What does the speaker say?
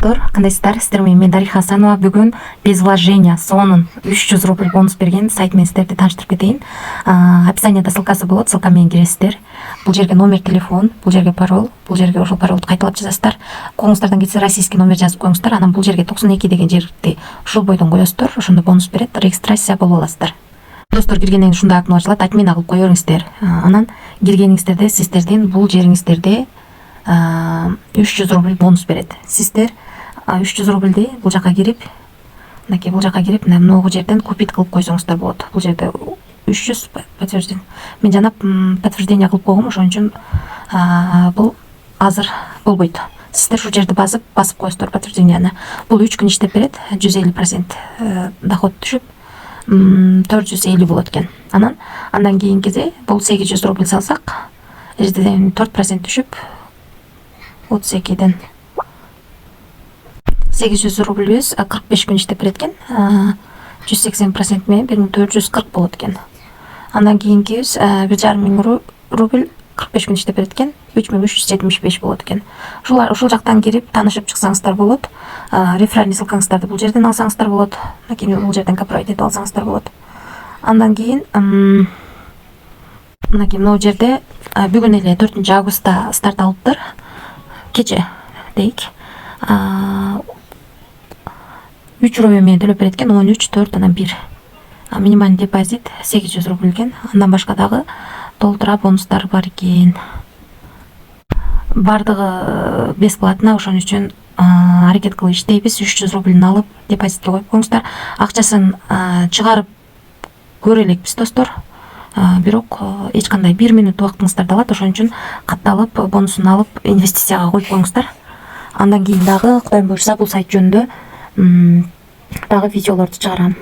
Достор, кандайсыздар? Сиздер менен мен Дариха Хасанова. Бүгүн без вложения сонун 300 рубль бонус берген сайт менен сиздерди тааныштырып кетейин. Описаниеда ссылкасы болот, ссылка менен киресиздер. Бул жерге номер телефон, бул жерге пароль, бул жерге ошол паролду кайталап жазасыздар. Коңуңуздардан кетсе российский номер жазып коюңуздар. Анан бул жерге 92 деген жерди ушул бойдон коесуздар. Ошондо бонус берет, регистрация болуп аласыздар. Достор, киргенден кийин ушундай окно ачылат, отмена кылып кое бериңиздер. Анан киргениңиздерде сиздердин бул жериңиздерде 300 рубль бонус берет. Сиздер 300 рубльди бул жака кирип, мынакей бул жака кирип, могу жерден купить кылып койсоңуздар болот. Бул жерде 300 подтверждение. Мен жана подтверждение кылып койгом, ошон үчүн бул азыр болбойт. Сиздер ушул жерди басып коесуздар подтверждениени. Бул 3 күн иштеп берет, 150% доход түшүп 450 болот экен. Андан кийинкиси бул 800 рубль салсак, жерден 4% түшүп 32ден 800 рубльбиз 45 күн иштеп берет экен. 180% менен 1440 болот экен. Андан кийинкибиз 1500 рубль 45 күн иштеп берет экен. 3375 болот экен. Ушул жактан кирип таанышып чыксаңыздар болот. Реферальный ссылкаңыздарды бул жерден алсаңыздар болот. Мынакей бул жерден копировать этип алсаңыздар болот. Андан кийин мынакей могу жерде бүгүн эле 4 августта старт алыптыр. Кече дейик. 3 рубль менен төлөп берет экен. 13, 4, анан 1. Минимальный депозит 800 рубль экен. Андан башка дагы толтура бонустар бар экен. Бардыгы бесплатно, ошон үчүн аракет кылып иштейбиз. 300 рубльни алып депозитке коюп коюңуздар. Акчасын чыгарып көрө элекпиз, достор. Бирок эч кандай 1 минут убактыңыздарды алат. Ошон үчүн катталып бонусун алып инвестицияга коюп коюңуздар. Андан кийин дагы Кудайым буйрса бул сайт жөнүндө дагы видеолорду чыгарам.